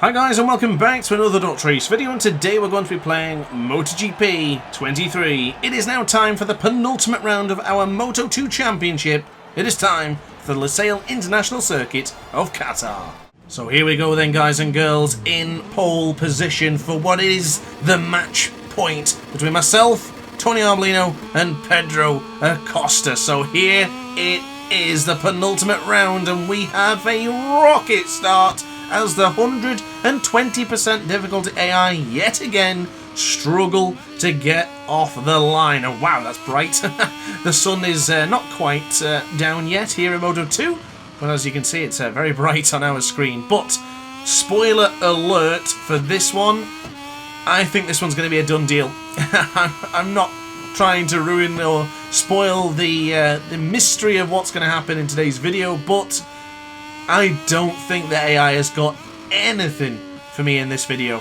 Hi guys and welcome back to another DrAce video, and today we're going to be playing MotoGP 23. It is now time for the penultimate round of our Moto2 Championship. It is time for the Lusail International Circuit of Qatar. So here we go then, guys and girls, in pole position for what is the match point between myself, Tony Arbolino and Pedro Acosta. So here it is, the penultimate round, and we have a rocket start as the 120% difficulty AI yet again struggle to get off the line. Oh wow, that's bright. The sun is not quite down yet here in Moto 2, but as you can see, it's very bright on our screen. But spoiler alert for this one, I think this one's going to be a done deal. I'm not trying to ruin or spoil the mystery of what's going to happen in today's video, but I don't think the AI has got anything for me in this video.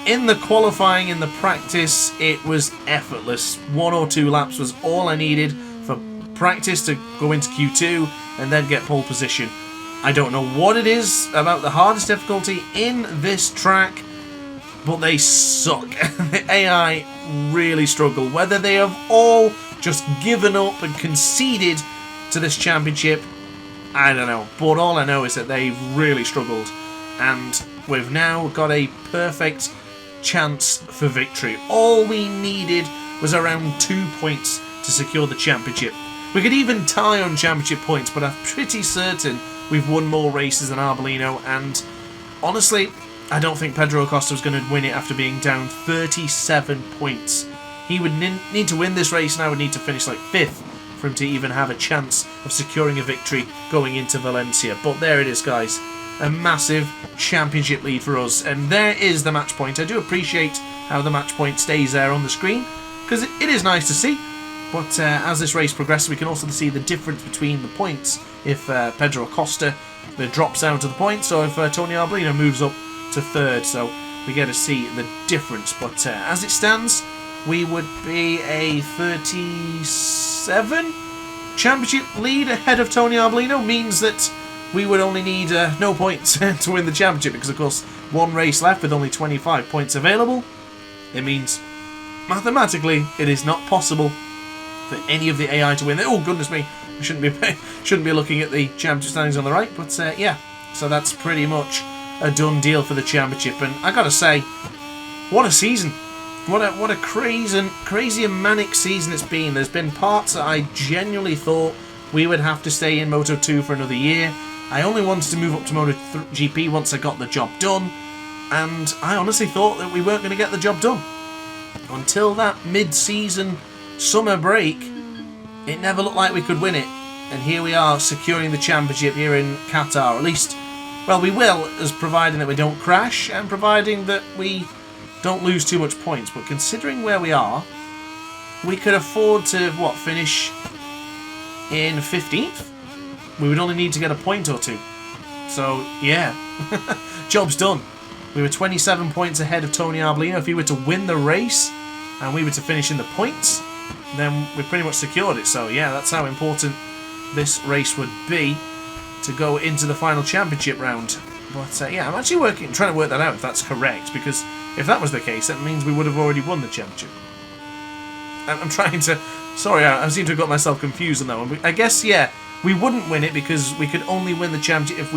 In the qualifying, in the practice, it was effortless. 1 or 2 laps was all I needed for practice to go into Q2 and then get pole position. I don't know what it is about the hardest difficulty in this track, but they suck. The AI really struggle. Whether they have all just given up and conceded to this championship, I don't know, but all I know is that they've really struggled, and we've now got a perfect chance for victory. All we needed was around 2 points to secure the championship. We could even tie on championship points, but I'm pretty certain we've won more races than Arbolino, and honestly, I don't think Pedro Acosta was going to win it after being down 37 points. He would need to win this race, and I would need to finish like 5th for him to even have a chance of securing a victory going into Valencia. But there it is, guys, a massive championship lead for us, and there is the match point. I do appreciate how the match point stays there on the screen, because it is nice to see, but as this race progresses we can also see the difference between the points if Pedro Acosta drops down to the points, or if Tony Arbolino moves up to 3rd, so we get to see the difference. But as it stands, we would be a 37 championship lead ahead of Tony Arbolino. Means that we would only need no points to win the championship, because of course 1 race left with only 25 points available. It means mathematically it is not possible for any of the AI to win. Oh goodness me, I shouldn't be looking at the championship standings on the right, but yeah, so that's pretty much a done deal for the championship. And I gotta say, what a season. What a crazy and manic season it's been. There's been parts that I genuinely thought we would have to stay in Moto 2 for another year. I only wanted to move up to MotoGP once I got the job done, and I honestly thought that we weren't going to get the job done. Until that mid-season summer break, it never looked like we could win it. And here we are securing the championship here in Qatar. At least, well, we will, as providing that we don't crash and providing that we don't lose too much points. But considering where we are, we could afford to, what, finish in 15th? We would only need to get a point or 2. So, yeah, job's done. We were 27 points ahead of Tony Arbolino. If he were to win the race and we were to finish in the points, then we pretty much secured it. So, yeah, that's how important this race would be to go into the final championship round. But, yeah, I'm actually trying to work that out if that's correct, because if that was the case, that means we would have already won the championship. I'm trying to... Sorry, I seem to have got myself confused on that one. I guess, yeah, we wouldn't win it because we could only win the championship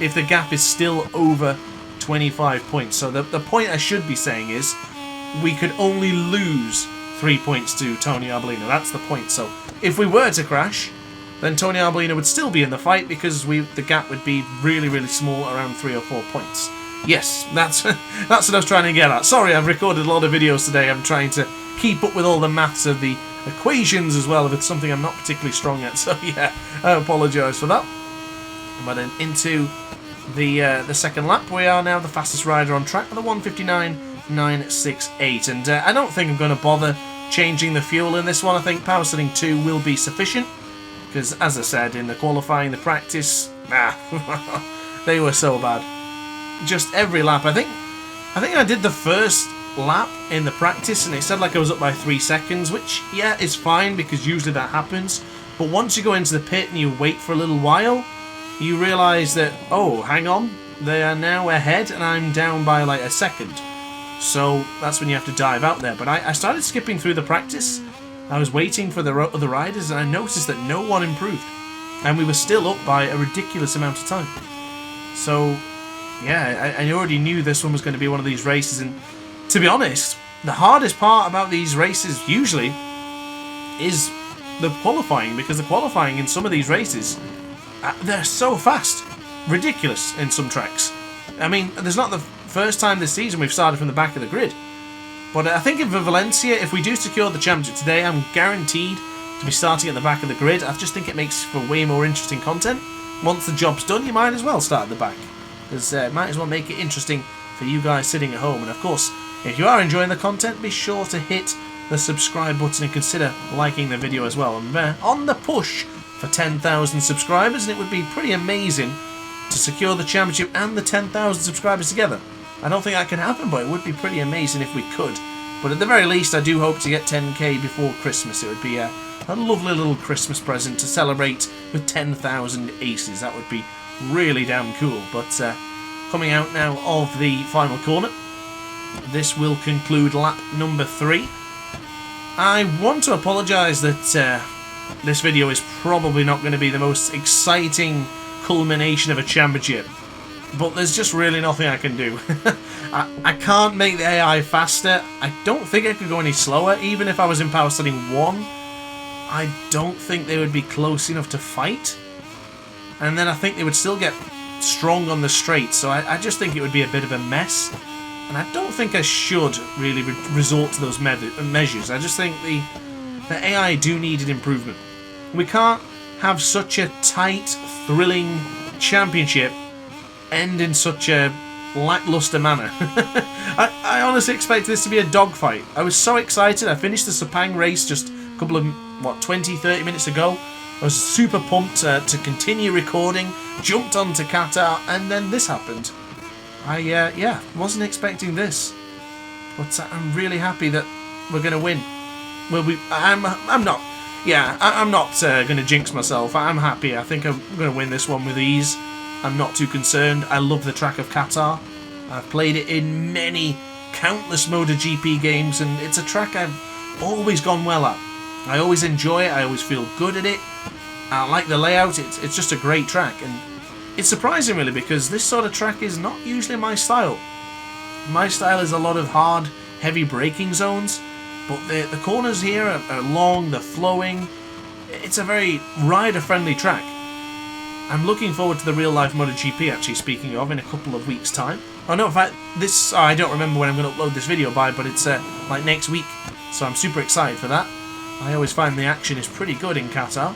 if the gap is still over 25 points. So the point I should be saying is we could only lose 3 points to Tony Arbolino. That's the point. So if we were to crash, then Tony Arbolino would still be in the fight, because the gap would be really, really small, around 3 or 4 points. Yes, that's what I was trying to get at. Sorry, I've recorded a lot of videos today. I'm trying to keep up with all the maths of the equations as well, if it's something I'm not particularly strong at. So yeah, I apologise for that. But then into the second lap, we are now the fastest rider on track with a 1:59.968. And I don't think I'm going to bother changing the fuel in this one. I think power setting 2 will be sufficient, because as I said, in the qualifying, the practice, they were so bad. Just every lap. I think I did the first lap in the practice and it said like I was up by 3 seconds, which, yeah, is fine because usually that happens. But once you go into the pit and you wait for a little while, you realise that, oh, hang on, they are now ahead, and I'm down by like a second. So that's when you have to dive out there. But I started skipping through the practice. I was waiting for the other riders, and I noticed that no one improved. And we were still up by a ridiculous amount of time. So, yeah, I already knew this one was going to be one of these races. And to be honest, the hardest part about these races usually is the qualifying. Because the qualifying in some of these races, they're so fast. Ridiculous in some tracks. I mean, there's not the first time this season we've started from the back of the grid. But I think in Valencia, if we do secure the championship today, I'm guaranteed to be starting at the back of the grid. I just think it makes for way more interesting content. Once the job's done, you might as well start at the back. Because might as well make it interesting for you guys sitting at home. And of course, if you are enjoying the content, be sure to hit the subscribe button and consider liking the video as well. I'm on the push for 10,000 subscribers, and it would be pretty amazing to secure the championship and the 10,000 subscribers together. I don't think that can happen, but it would be pretty amazing if we could. But at the very least, I do hope to get 10k before Christmas. It would be a lovely little Christmas present to celebrate with 10,000 aces. That would be really damn cool. But coming out now of the final corner, this will conclude lap number 3. I want to apologise that this video is probably not going to be the most exciting culmination of a championship. But there's just really nothing I can do. I can't make the AI faster. I don't think I could go any slower. Even if I was in power setting 1, I don't think they would be close enough to fight. And then I think they would still get strong on the straight. So I just think it would be a bit of a mess. And I don't think I should really resort to those measures. I just think the AI do need an improvement. We can't have such a tight, thrilling championship end in such a lackluster manner. I honestly expected this to be a dogfight. I was so excited. I finished the Sepang race just a couple of, 20-30 minutes ago. I was super pumped to continue recording, jumped onto Qatar, and then this happened. I wasn't expecting this. But I'm really happy that we're going to win. Well, I'm not. Yeah, I'm not going to jinx myself. I'm happy. I think I'm going to win this one with ease. I'm not too concerned. I love the track of Qatar. I've played it in many, countless MotoGP games, and it's a track I've always gone well at. I always enjoy it. I always feel good at it. I like the layout. It's just a great track, and it's surprising really because this sort of track is not usually my style. My style is a lot of hard, heavy braking zones, but the corners here are long, they're flowing. It's a very rider-friendly track. I'm looking forward to the real-life MotoGP, actually, speaking of, in a couple of weeks' time. Oh no, in fact, I don't remember when I'm going to upload this video by, but it's like next week, so I'm super excited for that. I always find the action is pretty good in Qatar.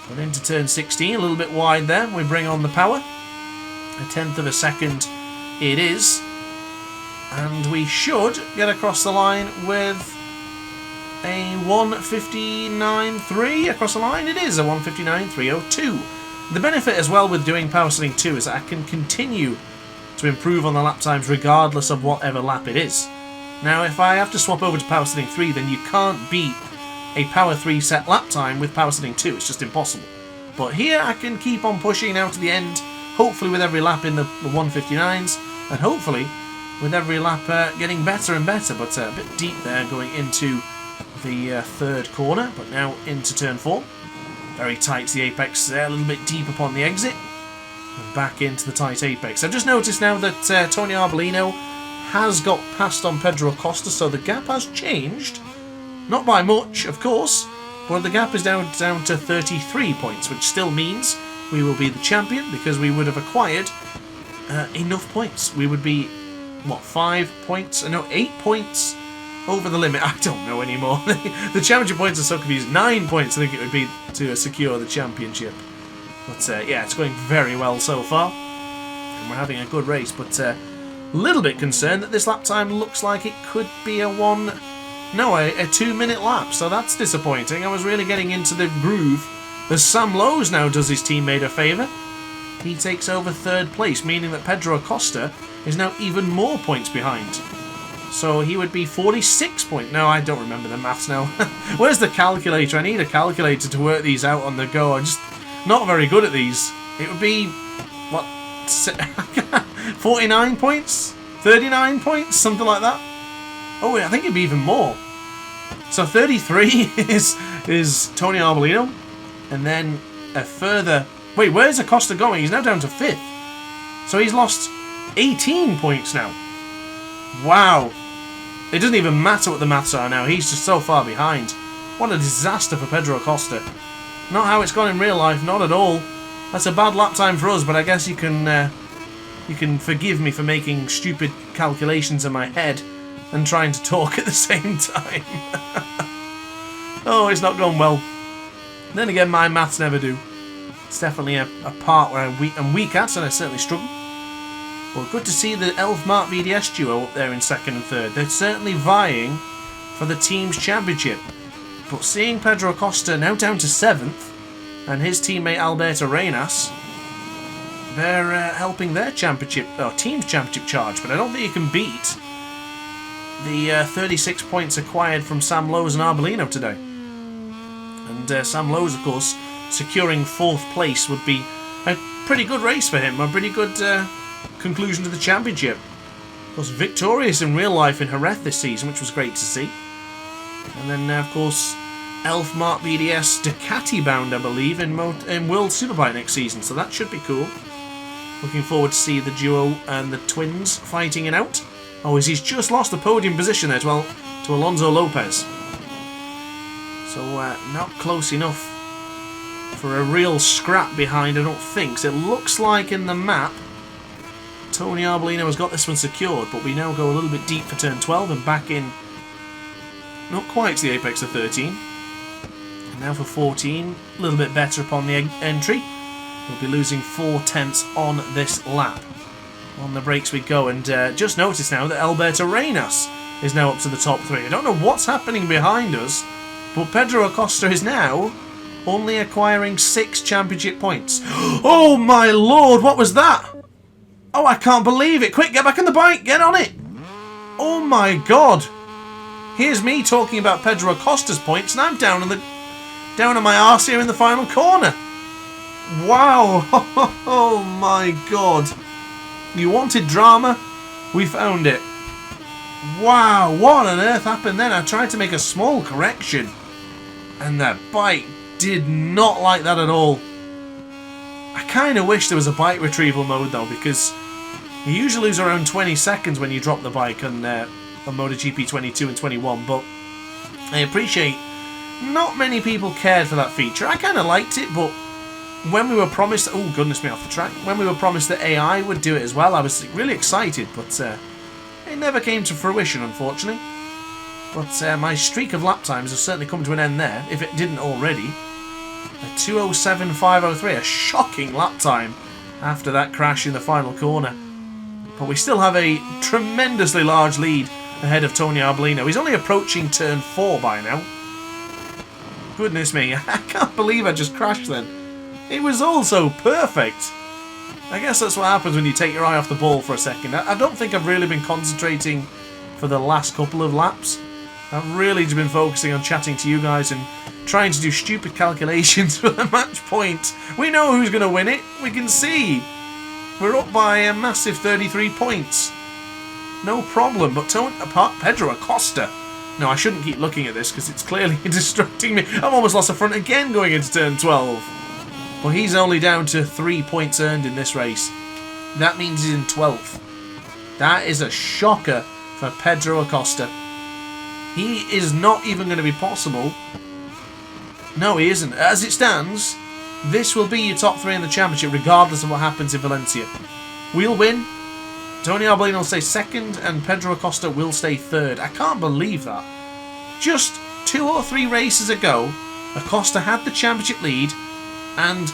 But into turn 16, a little bit wide there, we bring on the power. A tenth of a second it is. And we should get across the line with a 1:59.3 across the line. It is a 1:59.302. The benefit as well with doing power setting 2 is that I can continue to improve on the lap times regardless of whatever lap it is. Now if I have to swap over to power setting 3, then you can't beat a power 3 set lap time with power setting 2, it's just impossible. But here I can keep on pushing out to the end, hopefully with every lap in the 1:59s, and hopefully with every lap getting better and better, but a bit deep there going into the third corner, but now into turn 4. Very tight to the apex there, a little bit deep upon the exit. And back into the tight apex. I've just noticed now that Tony Arbolino has got past on Pedro Acosta, so the gap has changed. Not by much, of course, but the gap is down to 33 points, which still means we will be the champion because we would have acquired enough points. We would be, 5 points? No, 8 points over the limit. I don't know anymore. The championship points are so confused. 9 points I think it would be to secure the championship. But yeah, it's going very well so far. And we're having a good race, but a little bit concerned that this lap time looks like it could be a 2-minute lap, so that's disappointing. I was really getting into the groove. The Sam Lowe's now does his teammate a favour. He takes over third place, meaning that Pedro Acosta is now even more points behind. So he would be 46 points. No, I don't remember the maths now. Where's the calculator? I need a calculator to work these out on the go. I'm just not very good at these. It would be, 49 points? 39 points? Something like that? Oh, I think it'd be even more. So 33 is Tony Arbolino. And then a further... Wait, where's Acosta going? He's now down to 5th. So he's lost 18 points now. Wow. It doesn't even matter what the maths are now. He's just so far behind. What a disaster for Pedro Acosta. Not how it's gone in real life, not at all. That's a bad lap time for us, but I guess you can forgive me for making stupid calculations in my head and trying to talk at the same time. Oh, it's not gone well. Then again, my maths never do. It's definitely a part where I'm weak at, and I certainly struggle. Well, good to see the Elf Mart VDS duo up there in 2nd and 3rd. They're certainly vying for the team's championship. But seeing Pedro Acosta now down to 7th, and his teammate Alberto Arenas, they're helping their championship, team's championship charge. But I don't think you can beat the 36 points acquired from Sam Lowes and Arbolino today. And Sam Lowes, of course, securing 4th place would be a pretty good race for him, a pretty good conclusion to the championship. Of course, victorious in real life in Jerez this season, which was great to see. And then, of course, Elf Mart BDS Ducati bound, I believe, in World Superbike next season, so that should be cool. Looking forward to see the duo and the twins fighting it out. Oh, he's just lost the podium position there to Alonso Lopez. So, not close enough for a real scrap behind, I don't think. So it looks like in the map, Tony Arbolino has got this one secured, but we now go a little bit deep for turn 12 and back in, not quite to the apex of 13. And now for 14, a little bit better upon the entry. We'll be losing 4/10 on this lap. On the brakes we go, and just notice now that Alberto Arenas is now up to the top 3. I don't know what's happening behind us, but Pedro Acosta is now only acquiring 6 championship points. Oh my lord, what was that? Oh, I can't believe it. Quick, get back on the bike, get on it. Oh my god. Here's me talking about Pedro Acosta's points, and I'm down on my arse here in the final corner. Wow. Oh my god. You wanted drama? We found it. Wow, what on earth happened then? I tried to make a small correction, and the bike did not like that at all. I kind of wish there was a bike retrieval mode though, because you usually lose around 20 seconds when you drop the bike on MotoGP 22 and 21, but I appreciate not many people cared for that feature. I kind of liked it, but when we were promised... Oh, goodness me, off the track. When we were promised that AI would do it as well, I was really excited, but it never came to fruition, unfortunately. But my streak of lap times has certainly come to an end there, if it didn't already. A 2:07.503, a shocking lap time after that crash in the final corner. But we still have a tremendously large lead ahead of Tony Arbolino. He's only approaching turn 4 by now. Goodness me, I can't believe I just crashed then. It was all so perfect. I guess that's what happens when you take your eye off the ball for a second. I don't think I've really been concentrating for the last couple of laps. I've really just been focusing on chatting to you guys and trying to do stupid calculations for the match point. We know who's going to win it. We can see. We're up by a massive 33 points. No problem. But apart Pedro Acosta. No, I shouldn't keep looking at this because it's clearly distracting me. I've almost lost the front again going into turn 12. But he's only down to 3 points earned in this race. That means he's in 12th. That is a shocker for Pedro Acosta. He is not even going to be possible. No, he isn't. As it stands, this will be your top 3 in the championship, regardless of what happens in Valencia. We'll win. Tony Arbolino will stay 2nd, and Pedro Acosta will stay 3rd. I can't believe that. Just 2 or 3 races ago, Acosta had the championship lead and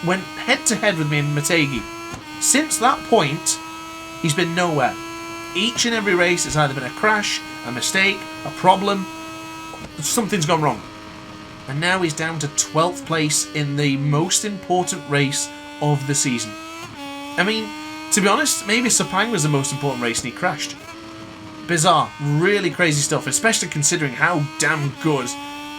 went head-to-head with me in Motegi. Since that point, he's been nowhere. Each and every race has either been a crash, a mistake, a problem, something's gone wrong. And now he's down to 12th place in the most important race of the season. I mean, to be honest, maybe Sepang was the most important race and he crashed. Bizarre, really crazy stuff, especially considering how damn good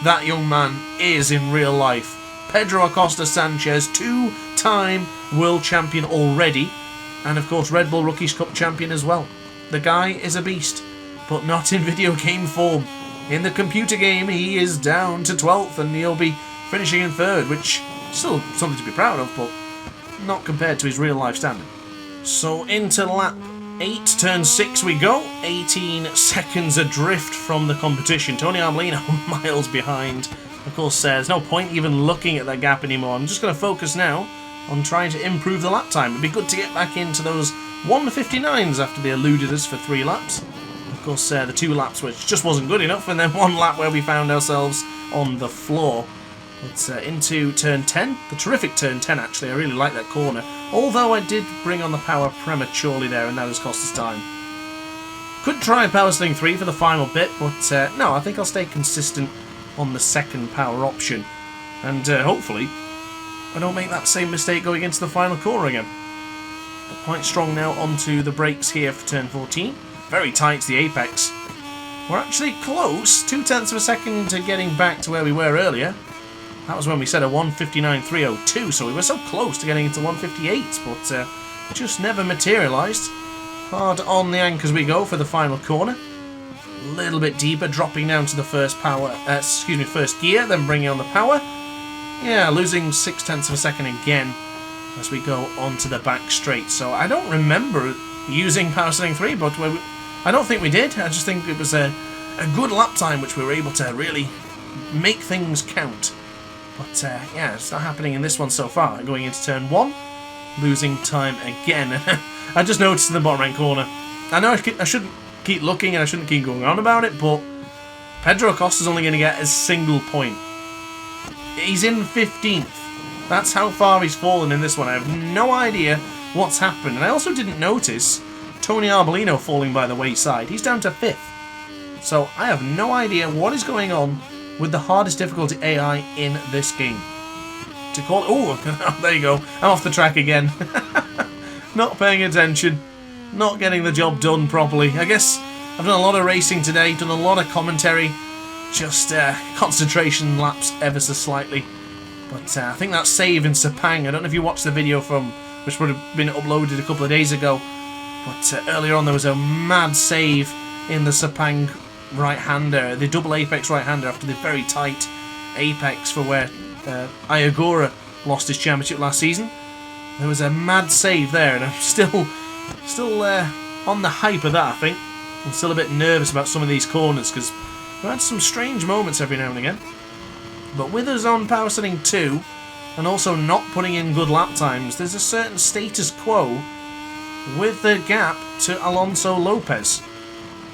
that young man is in real life. Pedro Acosta Sanchez, two-time world champion already, and of course Red Bull Rookies Cup champion as well. The guy is a beast, but not in video game form. In the computer game, he is down to 12th, and he'll be finishing in 3rd, which is still something to be proud of, but not compared to his real-life standard. So into lap 8, turn 6 we go. 18 seconds adrift from the competition. Tony Arbolino miles behind. Of course, there's no point even looking at that gap anymore. I'm just going to focus now on trying to improve the lap time. It'd be good to get back into those 1:59s after they eluded us for 3 laps. Of course, the 2 laps which just wasn't good enough, and then 1 lap where we found ourselves on the floor. It's into turn 10, the terrific turn 10 actually. I really like that corner, although I did bring on the power prematurely there, and that has cost us time. Could try power steering 3 for the final bit, but no, I think I'll stay consistent on the second power option, and hopefully I don't make that same mistake going into the final corner again. But quite strong now onto the brakes here for turn 14. Very tight to the apex. We're actually close, 0.2 of a second to getting back to where we were earlier. That was when we set a 1:59.302, so we were so close to getting into 1:58, but just never materialised. Hard on the anchors we go for the final corner. A little bit deeper, dropping down to the first gear, then bringing on the power. Yeah, losing 0.6 of a second again as we go onto the back straight. So I don't remember using power steering 3, but I don't think we did. I just think it was a good lap time, which we were able to really make things count. But yeah, it's not happening in this one so far. Going into turn 1, losing time again. I just noticed in the bottom right corner. I know I shouldn't keep looking and I shouldn't keep going on about it, but Pedro Acosta's only going to get a single point. He's in 15th. That's how far he's fallen in this one. I have no idea what's happened. And I also didn't notice Tony Arbolino falling by the wayside. He's down to 5th. So I have no idea what is going on with the hardest difficulty AI in this game. To call it... Oh, there you go. I'm off the track again. Not paying attention. Not getting the job done properly. I guess I've done a lot of racing today, done a lot of commentary. Just concentration lapse ever so slightly. But I think that save in Sepang, I don't know if you watched the video from, which would have been uploaded a couple of days ago. But earlier on there was a mad save in the Sepang right-hander, the double apex right-hander after the very tight apex for where Iagora lost his championship last season. There was a mad save there, and I'm still on the hype of that, I think. I'm still a bit nervous about some of these corners because we've had some strange moments every now and again. But with us on power setting 2 and also not putting in good lap times, there's a certain status quo with the gap to Alonso Lopez.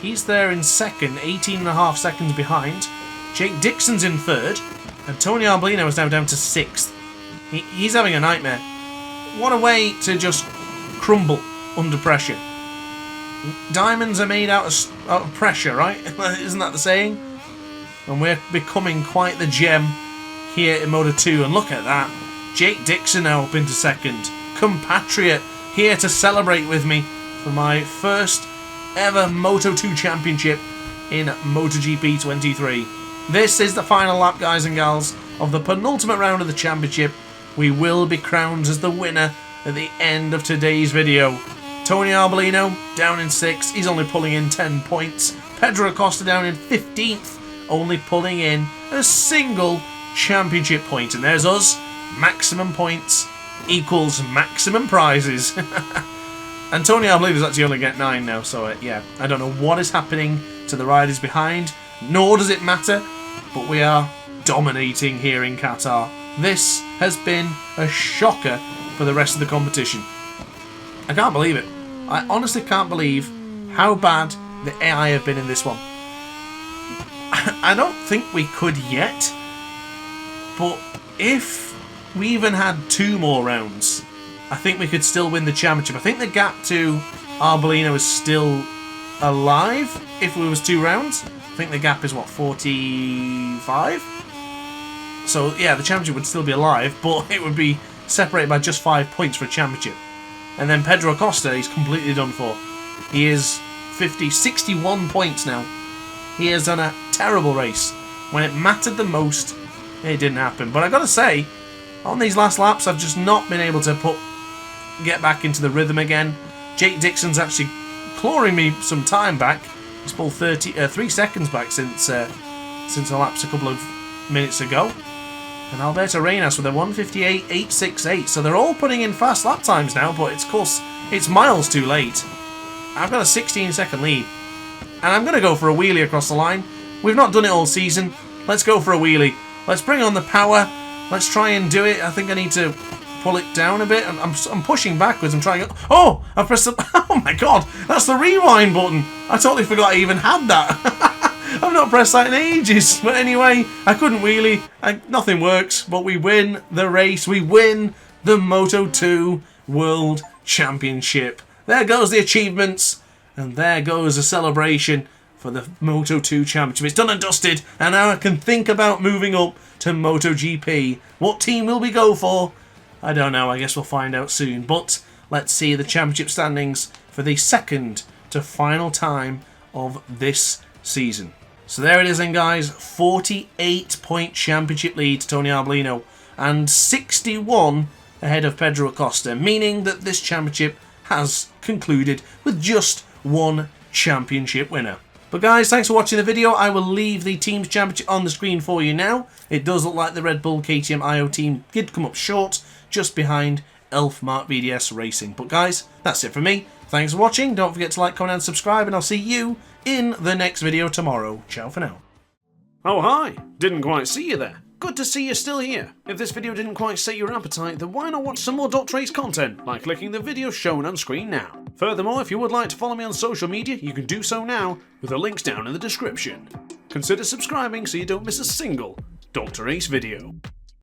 He's there in 2nd, 18.5 seconds behind. Jake Dixon's in 3rd, and Tony Arbolino is now down to 6th. He's having a nightmare. What a way to just crumble under pressure. Diamonds are made out of pressure, right? Isn't that the saying? And we're becoming quite the gem here in Moto 2. And look at that. Jake Dixon now up into 2nd. Compatriot here to celebrate with me for my first ever Moto 2 championship in MotoGP 23. This is the final lap, guys and gals, of the penultimate round of the championship. We will be crowned as the winner at the end of today's video. Tony Arbolino down in 6th, he's only pulling in 10 points. Pedro Acosta down in 15th, only pulling in a single championship point. And there's us, maximum points equals maximum prizes. And Tony Arbolino's actually only get 9 now, so yeah, I don't know what is happening to the riders behind, nor does it matter, but we are dominating here in Qatar. This has been a shocker for the rest of the competition. I can't believe it. I honestly can't believe how bad the AI have been in this one. I don't think we could yet, but if we even had 2 more rounds, I think we could still win the championship. I think the gap to Arbolino is still alive if it was 2 rounds. I think the gap is, what, 45? So, yeah, the championship would still be alive, but it would be separated by just 5 points for a championship. And then Pedro Acosta, he's completely done for. He is 61 points now. He has done a terrible race. When it mattered the most, it didn't happen. But I gotta say, On these last laps, I've just not been able to get back into the rhythm again. Jake Dixon's actually clawing me some time back. He's pulled 3 seconds back since the laps a couple of minutes ago. And Alberto Reinas with a 1:58.868. So they're all putting in fast lap times now, but of course, it's miles too late. I've got a 16-second lead. And I'm going to go for a wheelie across the line. We've not done it all season. Let's go for a wheelie. Let's bring on the power. Let's try and do it. I think I need to pull it down a bit. I'm pushing backwards. I'm trying. Oh, I've pressed the... Oh my god, that's the rewind button. I totally forgot I even had that. I've not pressed that in ages. But anyway, I couldn't wheelie. Nothing works. But we win the race. We win the Moto2 World Championship. There goes the achievements. And there goes a celebration for the Moto2 Championship. It's done and dusted, and now I can think about moving up to MotoGP. What team will we go for? I don't know, I guess we'll find out soon. But let's see the championship standings for the second to final time of this season. So there it is then, guys. 48-point championship lead to Tony Arbolino, and 61 ahead of Pedro Acosta, meaning that this championship has concluded with just one championship winner. But guys, thanks for watching the video. I will leave the team's championship on the screen for you now. It does look like the Red Bull KTM IO team did come up short, just behind Elf Mark VDS Racing. But guys, that's it from me. Thanks for watching. Don't forget to like, comment and subscribe, and I'll see you in the next video tomorrow. Ciao for now. Oh hi, didn't quite see you there. Good to see you're still here. If this video didn't quite set your appetite, then why not watch some more DrAce content by clicking the video shown on screen now. Furthermore, if you would like to follow me on social media, you can do so now with the links down in the description. Consider subscribing so you don't miss a single DrAce video.